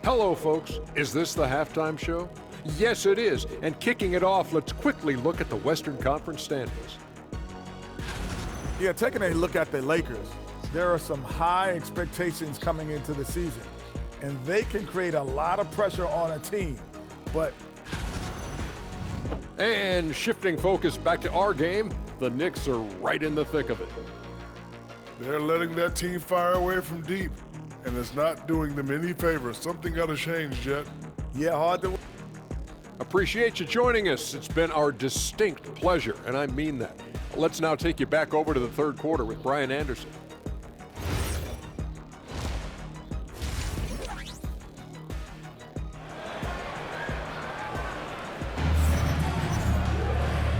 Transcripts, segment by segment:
Hello, folks. Is this the halftime show? Yes, it is. And kicking it off, let's quickly look at the Western Conference standings. Yeah, taking a look at the Lakers, there are some high expectations coming into the season, and they can create a lot of pressure on a team, but... And shifting focus back to our game, the Knicks are right in the thick of it. They're letting that team fire away from deep, and it's not doing them any favors. Something got to change, Jet. Yeah, hard to... Appreciate you joining us. It's been our distinct pleasure, and I mean that. Let's now take you back over to the third quarter with Brian Anderson.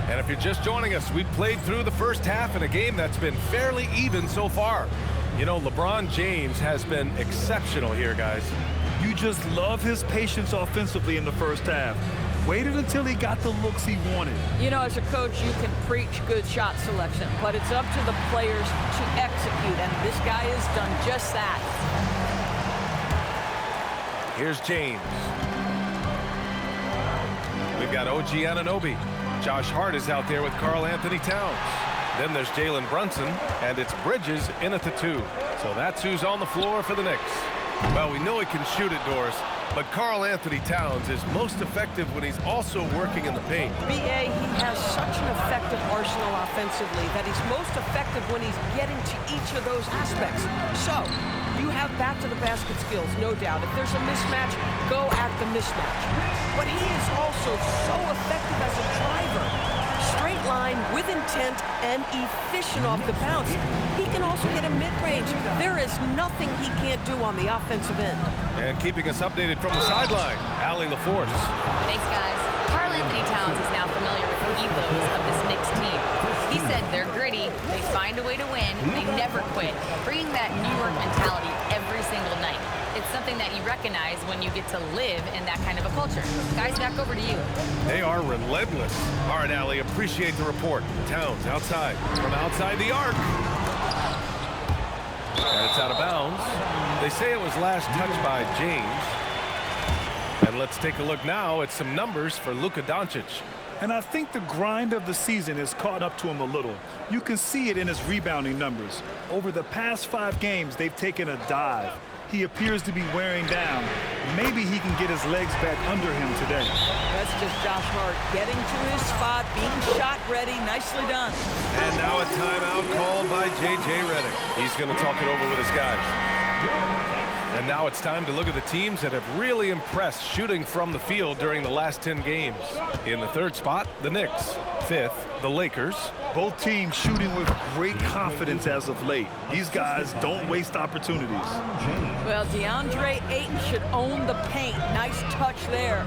And if you're just joining us, we played through the first half in a game that's been fairly even so far. You know, LeBron James has been exceptional here, guys. You just love his patience offensively in the first half. Waited until he got the looks he wanted. You know, as a coach, you can preach good shot selection, but it's up to the players to execute, and this guy has done just that. Here's James. We've got OG Anunoby. Josh Hart is out there with Karl Anthony Towns. Then there's Jalen Brunson, and it's Bridges in at the 2. So that's who's on the floor for the Knicks. Well, we know he can shoot it, Doris, but Karl Anthony Towns is most effective when he's also working in the paint. B.A., he has such an effective arsenal offensively that he's most effective when he's getting to each of those aspects. So, you have back-to-the-basket skills, no doubt. If there's a mismatch, go at the mismatch. But he is also so effective as a driver. Straight line, with intent, and efficient off the bounce. He can also get a mid-range. There is nothing he can't do on the offensive end. And keeping us updated from the sideline, Allie LaForce. Thanks, guys. Karl Anthony Towns is now familiar with the ethos of this Knicks team. He said they're gritty, they find a way to win, they never quit, bringing that New York mentality every single night. It's something that you recognize when you get to live in that kind of a culture. Guys, back over to you. They are relentless. All right, Allie, appreciate the report. Towns outside, from outside the arc. And it's out of bounds. They say it was last touched by James. And let's take a look now at some numbers for Luka Doncic. And I think the grind of the season has caught up to him a little. You can see it in his rebounding numbers. Over the past 5 games, they've taken a dive. He appears to be wearing down. Maybe he can get his legs back under him today. That's just Josh Hart getting to his spot, being shot ready. Nicely done. And now a timeout called by J.J. Redick. He's going to talk it over with his guys. And now it's time to look at the teams that have really impressed shooting from the field during the last 10 games. In the third spot, the Knicks. 5th, the Lakers. Both teams shooting with great confidence as of late. These guys don't waste opportunities. Well, DeAndre Ayton should own the paint. Nice touch there.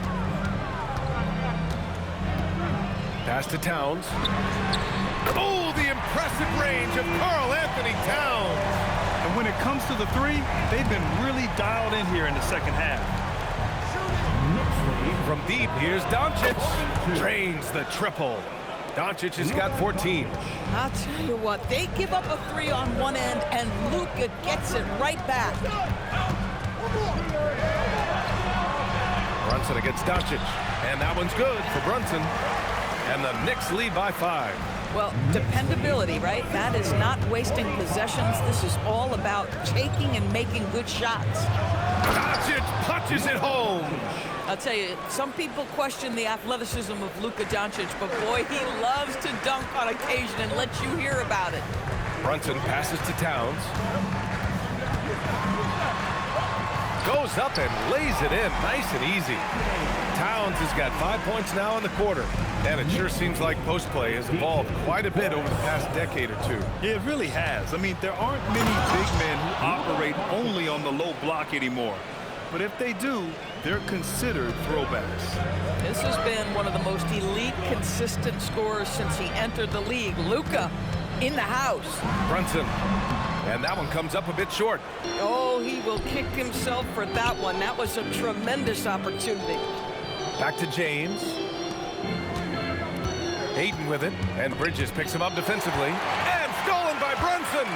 Pass to Towns. Oh, the impressive range of Karl Anthony Towns. And when it comes to the 3, they've been really dialed in here in the second half. From deep, here's Doncic. Drains the triple. Doncic has got 14. I'll tell you what, they give up a 3 on one end, and Luka gets it right back. Brunson against Doncic. And that one's good for Brunson. And the Knicks lead by 5. Well, dependability, right? That is not wasting possessions. This is all about taking and making good shots. Doncic punches it home. I'll tell you, some people question the athleticism of Luka Doncic, but boy, he loves to dunk on occasion and let you hear about it. Brunson passes to Towns. Goes up and lays it in, nice and easy. Towns has got 5 points now in the quarter, and it sure seems like post play has evolved quite a bit over the past decade or 2. Yeah, it really has. I mean, there aren't many big men who operate only on the low block anymore. But if they do, they're considered throwbacks. This has been one of the most elite, consistent scorers since he entered the league. Luka in the house. Brunson, and that one comes up a bit short. Oh, he will kick himself for that one. That was a tremendous opportunity. Back to James. Ayton with it, and Bridges picks him up defensively. And stolen by Brunson.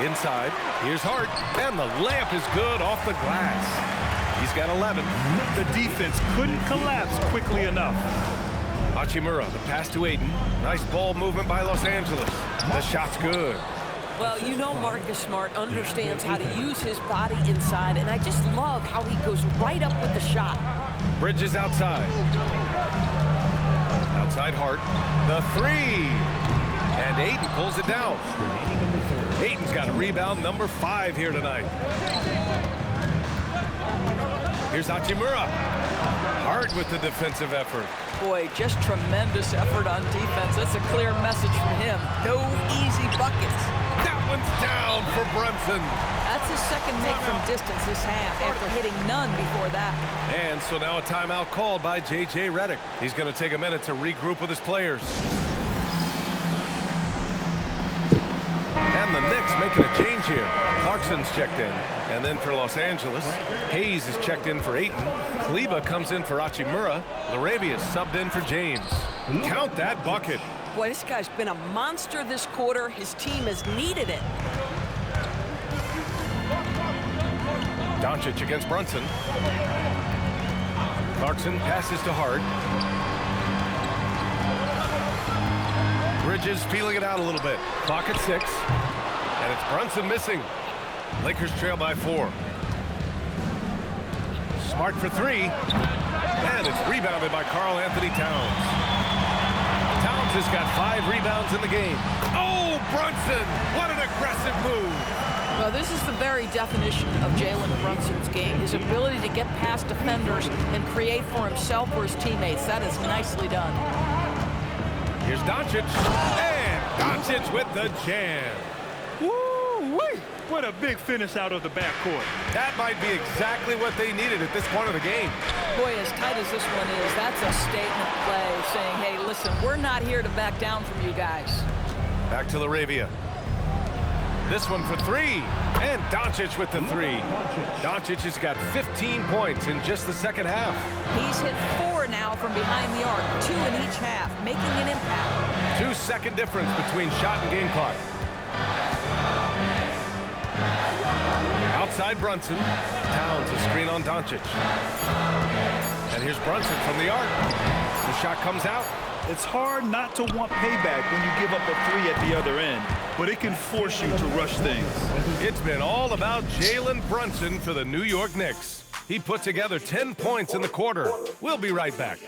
Inside, here's Hart, and the layup is good off the glass. He's got 11. The defense couldn't collapse quickly enough. Hachimura, the pass to Ayton. Nice ball movement by Los Angeles. The shot's good. Well, you know Marcus Smart understands how to use his body inside, and I just love how he goes right up with the shot. Bridges outside. Outside Hart. The three. And Ayton pulls it down. Ayton's got a rebound number 5 here tonight. Here's Hachimura. Hart with the defensive effort. Boy, just tremendous effort on defense. That's a clear message from him. No easy buckets. That one's down for Brunson. That's his second make from distance this half after hitting none before that. And so now a timeout called by J.J. Redick. He's going to take a minute to regroup with his players. And the Knicks making a change here. Clarkson's checked in. And then for Los Angeles, Hayes is checked in for Ayton. Kleber comes in for Hachimura. LaRavia is subbed in for James. Count that bucket. Boy, this guy's been a monster this quarter. His team has needed it. Doncic against Brunson. Clarkson passes to Hart. Bridges feeling it out a little bit. Clock at 6. And it's Brunson missing. Lakers trail by 4. Smart for 3. And it's rebounded by Karl-Anthony Towns. Towns has got 5 rebounds in the game. Oh, Brunson! What an aggressive move! Well, this is the very definition of Jalen Brunson's game. His ability to get past defenders and create for himself or his teammates. That is nicely done. Here's Doncic. And Doncic with the jam. Woo-wee! What a big finish out of the backcourt. That might be exactly what they needed at this point of the game. Boy, as tight as this one is, that's a statement play saying, hey, listen, we're not here to back down from you guys. Back to LaRavia. This one for 3. And Doncic with the 3. Doncic has got 15 points in just the second half. He's hit 4 now from behind the arc, 2 in each half, making an impact. 2-second difference between shot and game clock. Outside Brunson. Towns a screen on Doncic. And here's Brunson from the arc. The shot comes out. It's hard not to want payback when you give up a 3 at the other end, but it can force you to rush things. It's been all about Jalen Brunson for the New York Knicks. He put together 10 points in the quarter. We'll be right back.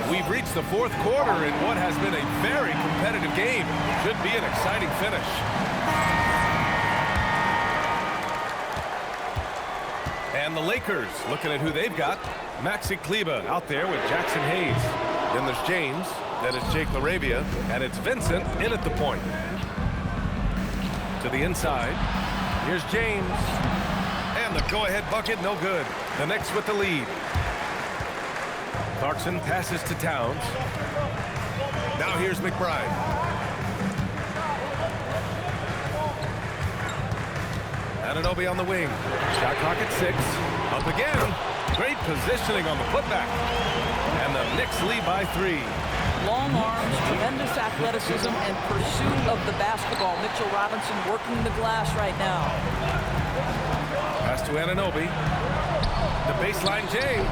We've reached the 4th quarter in what has been a very competitive game. Should be an exciting finish. And the Lakers looking at who they've got. Maxi Kleber out there with Jackson Hayes. Then there's James. Then it's Jake LaRavia. And it's Vincent in at the point. To the inside. Here's James. And the go-ahead bucket, no good. The Knicks with the lead. Clarkson passes to Towns. Now here's McBride. Anunoby on the wing. Shot clock at 6. Up again. Great positioning on the putback. And the Knicks lead by 3. Long arms, tremendous athleticism, and pursuit of the basketball. Mitchell Robinson working the glass right now. Pass to Anunoby. The baseline J.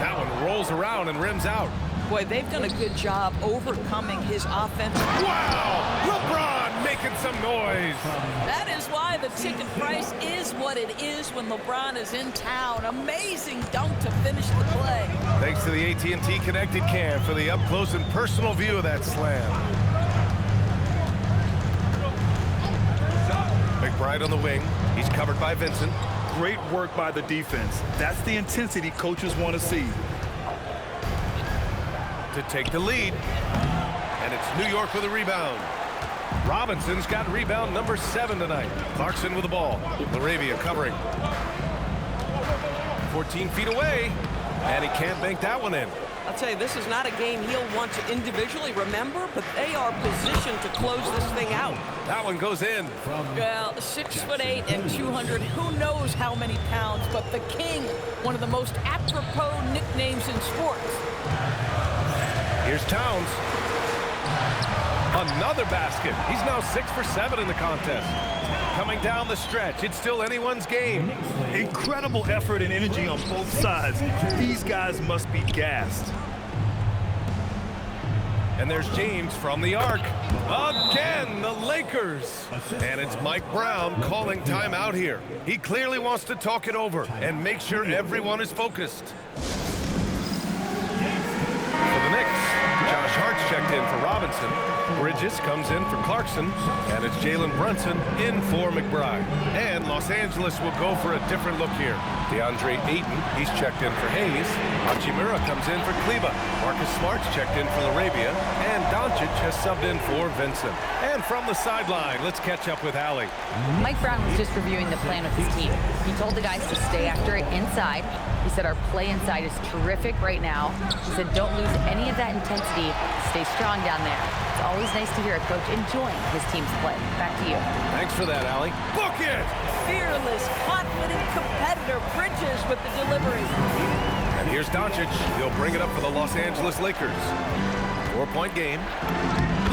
That one rolls around and rims out. Boy, they've done a good job overcoming his offensive. Wow! LeBron making some noise. That is why the ticket price is what it is when LeBron is in town. Amazing dunk to finish the play. Thanks to the AT&T Connected Cam for the up-close and personal view of that slam. McBride on the wing. He's covered by Vincent. Great work by the defense. That's the intensity coaches want to see. To take the lead. And it's New York with a rebound. Robinson's got rebound number 7 tonight. Clarkson with the ball. LaRavia covering. 14 feet away. And he can't bank that one in. I'll tell you, this is not a game he'll want to individually remember, but they are positioned to close this thing out. That one goes in. Well, 6'8" and 200, who knows how many pounds, but the King, one of the most apropos nicknames in sports. Here's Towns. Another basket. He's now 6 for 7 in the contest. Coming down the stretch, it's still anyone's game. Incredible effort and energy on both sides. These guys must be gassed. And there's James from the arc. Again, the Lakers. And it's Mike Brown calling timeout here. He clearly wants to talk it over and make sure everyone is focused. For the Knicks, Josh Hart's checked in for Robinson. Bridges comes in for Clarkson, and it's Jalen Brunson in for McBride. And Los Angeles will go for a different look here. DeAndre Ayton, he's checked in for Hayes. Hachimura comes in for Kleba. Marcus Smart's checked in for Laravia. And Doncic has subbed in for Vincent. And from the sideline, let's catch up with Allie. Mike Brown was just reviewing the plan with his team. He told the guys to stay after it inside. He said our play inside is terrific right now. He said don't lose any of that intensity. Stay strong down there. It's always nice to hear a coach enjoying his team's play. Back to you. Thanks for that, Allie. Book it! Fearless, confident competitor. Bridges with the delivery. And here's Doncic. He'll bring it up for the Los Angeles Lakers. 4-point game.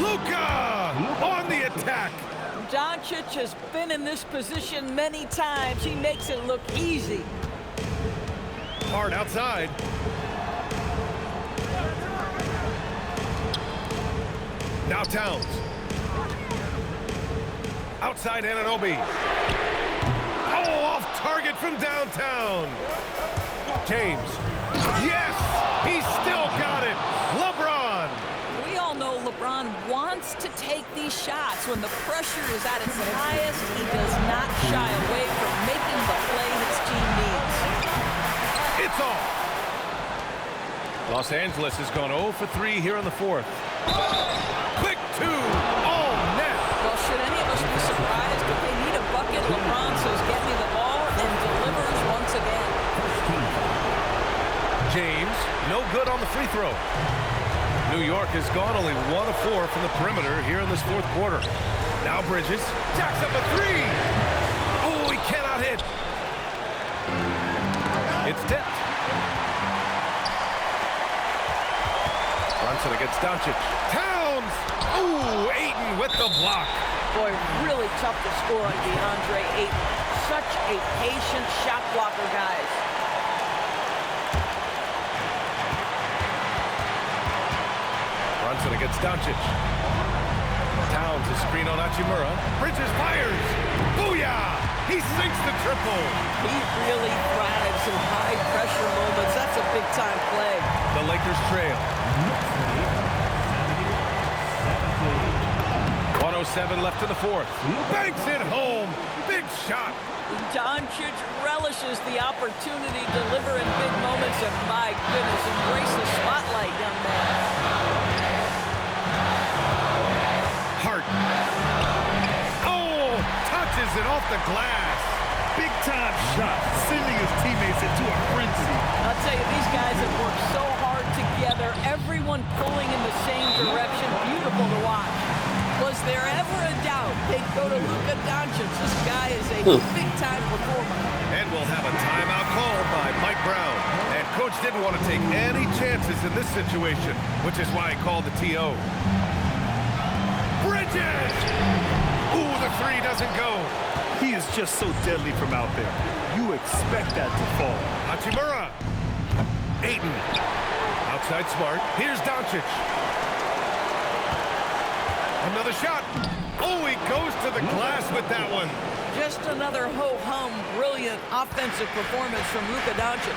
Luka on the attack. Doncic has been in this position many times. He makes it look easy. Hard outside. Now Towns. Outside Anunoby. Oh, off target from downtown. James. Yes! He still got it. LeBron. We all know LeBron wants to take these shots. When the pressure is at its highest, he does not shy away from making the play his team needs. It's off. Los Angeles has gone 0 for 3 here in the fourth. Quick two. Oh, net. Well, should any of us be surprised if they need a bucket? LeBron says, get me the ball, and delivers once again. James, no good on the free throw. New York has gone only 1 of 4 from the perimeter here in this fourth quarter. Now Bridges jacks up a 3. Oh, he cannot hit. It's tipped. Brunson against Doncic. Towns! Ooh, Ayton with the block. Boy, really tough to score on DeAndre Ayton. Such a patient shot blocker, guys. Brunson against Doncic. Towns a screen on Hachimura. Bridges fires. Booyah! He sinks the triple. He really thrives in high-pressure moments. That's a big-time play. The Lakers trail. 1:07 left in the fourth. Banks it home. Big shot. Doncic relishes the opportunity to deliver in big moments, and my goodness, embrace the spotlight, young man. Hart. Oh, touches it off the glass. Big-time shot, sending his teammates into a frenzy. I'll tell you, these guys have worked so hard together, everyone pulling in the same direction. Beautiful to watch. Was there ever a doubt they'd go to Luka Doncic? This guy is a big-time performer. And we'll have a timeout called by Mike Brown. And Coach didn't want to take any chances in this situation, which is why he called the TO. Bridges! Ooh, the 3 doesn't go. He is just so deadly from out there. You expect that to fall. Hachimura. Ayton. Outside Smart. Here's Doncic. Another shot. Oh, he goes to the glass with that one. Just another ho-hum, brilliant offensive performance from Luka Doncic.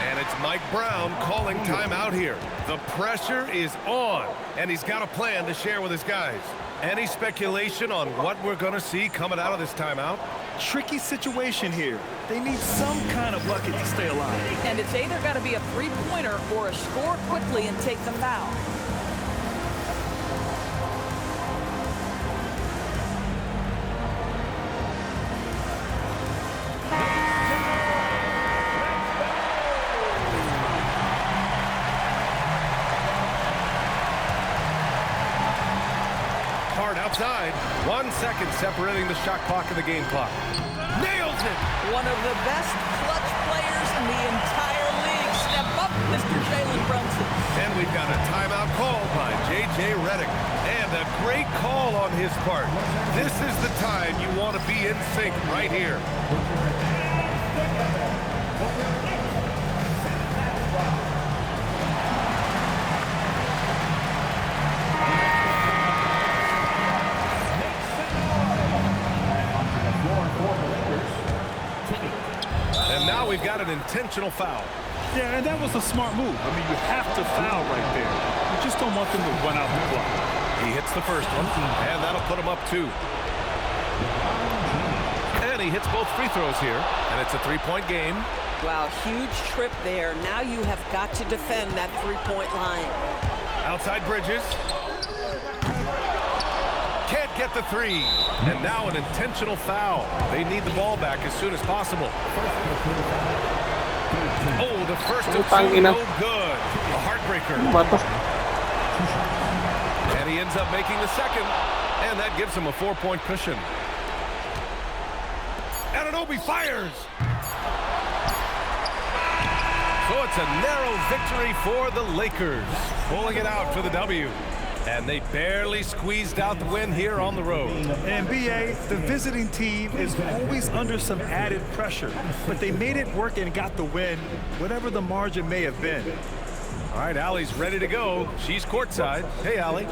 And it's Mike Brown calling timeout here. The pressure is on, and he's got a plan to share with his guys. Any speculation on what we're going to see coming out of this timeout? Tricky situation here. They need some kind of bucket to stay alive. And it's either got to be a three-pointer or a score quickly and take the foul. Outside, 1 second separating the shot clock and the game clock. Nails it! One of the best clutch players in the entire league. Step up, Mr. Jalen Brunson. And we've got a timeout called by J.J. Redick. And a great call on his part. This is the time you want to be in sync right here. And now we've got an intentional foul. Yeah, and that was a smart move. I mean, you have to foul right there. You just don't want them to run out the clock. He hits the first one, and that'll put him up 2. And he hits both free throws here, and it's a 3-point game. Wow, huge trip there. Now you have got to defend that three-point line. Outside Bridges. Can't get the 3. And now an intentional foul. They need the ball back as soon as possible. Oh, the first of 2, no good. A heartbreaker. And he ends up making the second. And that gives him a 4-point cushion. Anunoby fires. So it's a narrow victory for the Lakers. Pulling it out for the W. And they barely squeezed out the win here on the road. And B.A., the visiting team is always under some added pressure, but they made it work and got the win, whatever the margin may have been. All right, Allie's ready to go. She's courtside. Hey, Allie.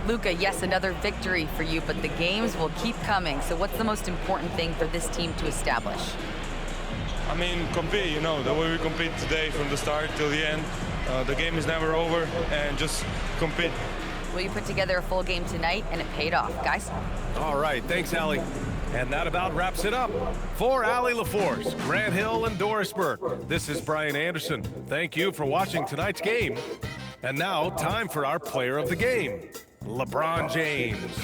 Luka, yes, another victory for you, but the games will keep coming. So what's the most important thing for this team to establish? I mean, compete, you know, the way we compete today from the start till the end. The game is never over, and just compete. Well, you put together a full game tonight, and it paid off, guys. All right, thanks, Allie. And that about wraps it up. For Allie LaForce, Grant Hill, and Doris Burke, this is Brian Anderson. Thank you for watching tonight's game. And now, time for our player of the game, LeBron James.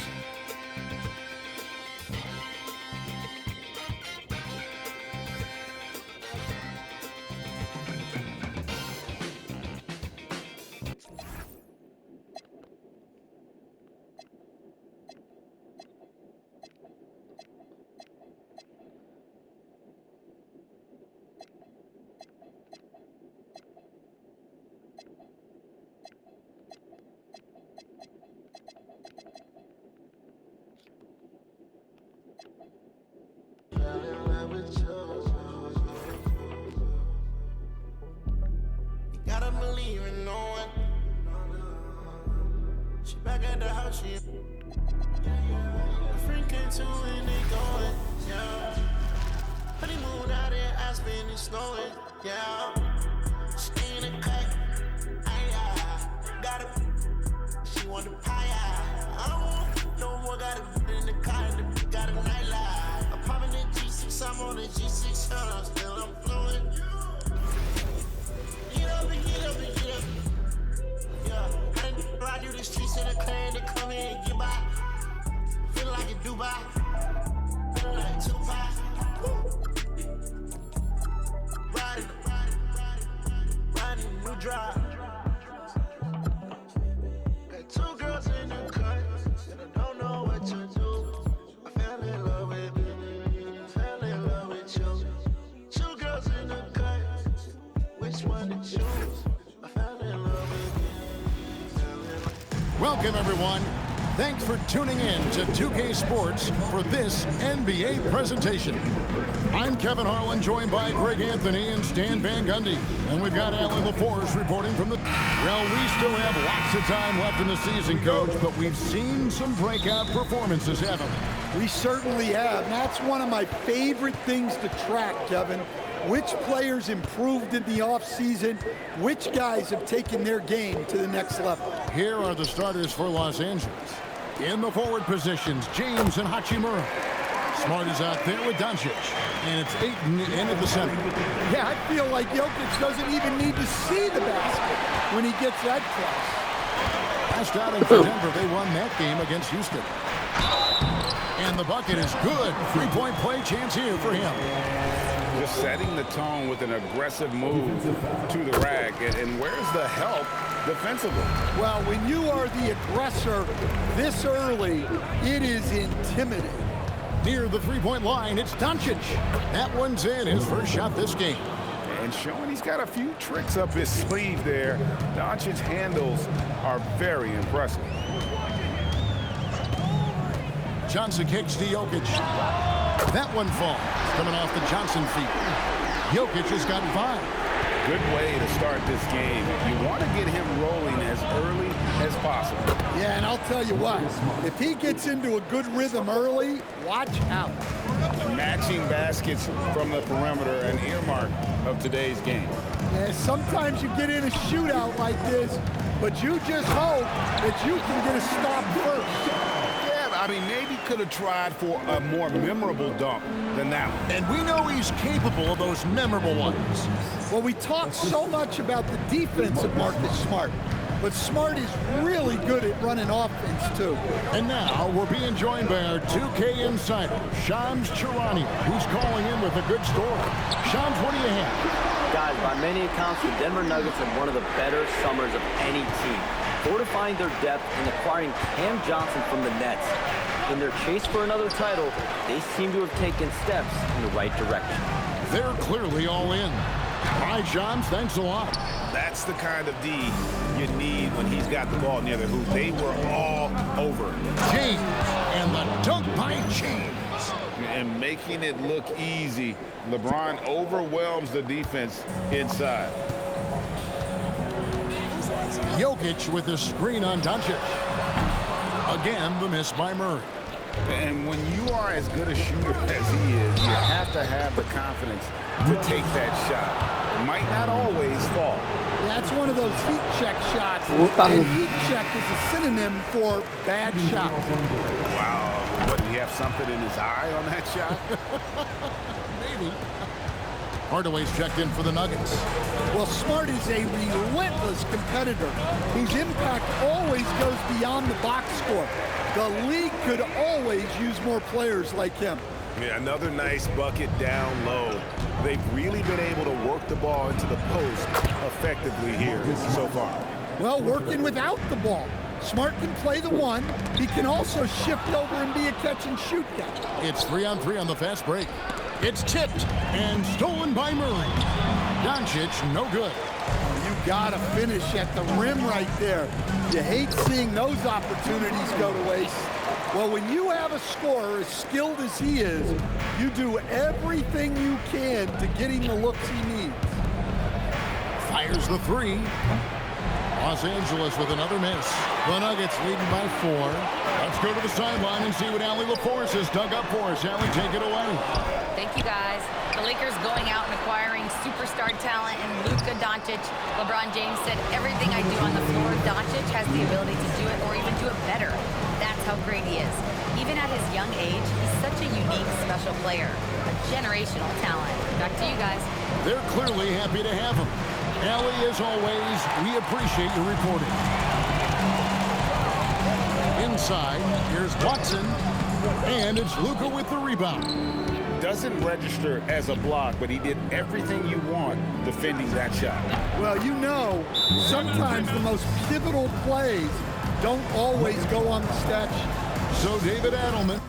Gotta believe in no one. She back at the house, she. A friend came to and they going, yeah. Honeymoon out there, Aspen and snowing, yeah. Stay in the cut, got it. She want the pie, I don't want no more. Got it in the car, and the got a nightlife. I'm popping the G6, I'm on the G600, still I'm flowing. Get up and get up and get up. Yeah, I didn't ride through the streets in a clan to come in and get by. Feel like a Dubai. Feel like Tupac. Riding new drive. Got 2 girls in the cut, and I don't know what to do. I fell in love with you. Fell in love with you. 2 girls in the cut. Which one to choose? I fell in love with you. Welcome, everyone. Thanks for tuning in to 2K Sports for this NBA presentation. I'm Kevin Harlan, joined by Greg Anthony and Stan Van Gundy. And we've got Allie LaForce reporting from the... Well, we still have lots of time left in the season, Coach, but we've seen some breakout performances, haven't we? We certainly have. And that's one of my favorite things to track, Kevin. Which players improved in the offseason, which guys have taken their game to the next level. Here are the starters for Los Angeles. In the forward positions, James and Hachimura. Smart is out there with Doncic, and it's Ayton in at the center. Yeah, I feel like Jokic doesn't even need to see the basket when he gets that close. Last outing for Denver, they won that game against Houston. And the bucket is good. 3-point play chance here for him. Just setting the tone with an aggressive move to the rack. And where's the help defensively. Well, when you are the aggressor this early, it is intimidating. Near the three-point line, it's Doncic. That one's in, his first shot this game. And showing he's got a few tricks up his sleeve there. Doncic's handles are very impressive. Johnson kicks to Jokic. That one falls, coming off the Johnson feet. Jokic has got 5. Good way to start this game. You want to get him rolling as early as possible. Yeah, and I'll tell you what, if he gets into a good rhythm early, watch out. Matching baskets from the perimeter, an earmark of today's game. Yeah, sometimes you get in a shootout like this, but you just hope that you can get a stop first. I mean, maybe could have tried for a more memorable dunk than that one. And we know he's capable of those memorable ones. Well, we talk so much about the defense of Marcus Smart, but Smart is really good at running offense, too. And now we're being joined by our 2K insider, Shams Charania, who's calling in with a good story. Shams, what do you have? Guys, by many accounts, the Denver Nuggets have one of the better summers of any team, fortifying their depth and acquiring Cam Johnson from the Nets. In their chase for another title, they seem to have taken steps in the right direction. They're clearly all in. Hi, Shams. Thanks a lot. That's the kind of D you need when he's got the ball near the hoop. They were all over. James, and the dunk by James. And making it look easy, LeBron overwhelms the defense inside. Jokic with the screen on Doncic. Again, the miss by Murray. And when you are as good a shooter as he is, you have to have the confidence to take that shot. It might not always fall. That's one of those heat check shots. And heat check is a synonym for bad shots. Wow. But he have something in his eye on that shot? Maybe. Hardaway's checked in for the Nuggets. Well, Smart is a relentless competitor whose impact always goes beyond the box score. The league could always use more players like him. Yeah, another nice bucket down low. They've really been able to work the ball into the post effectively here so far. Well, working without the ball. Smart can play the one. He can also shift over and be a catch-and-shoot guy. It's 3-on-3 on the fast break. It's tipped and stolen by Murray. Doncic, no good. You gotta finish at the rim right there. You hate seeing those opportunities go to waste. Well, when you have a scorer as skilled as he is, you do everything you can to get him the looks he needs. Fires the three. Los Angeles with another miss. The Nuggets leading by 4. Let's go to the sideline and see what Allie LaForce has dug up for us. Allie, take it away. Thank you, guys. The Lakers going out and acquiring superstar talent and Luka Doncic. LeBron James said, everything I do on the floor, Doncic has the ability to do it or even do it better. That's how great he is. Even at his young age, he's such a unique, special player. A generational talent. Back to you guys. They're clearly happy to have him. Allie, as always, we appreciate your reporting. Inside, here's Watson, and it's Luka with the rebound. Doesn't register as a block, but he did everything you want defending that shot. Well, you know, sometimes the most pivotal plays don't always go on the stat sheet. So David Adelman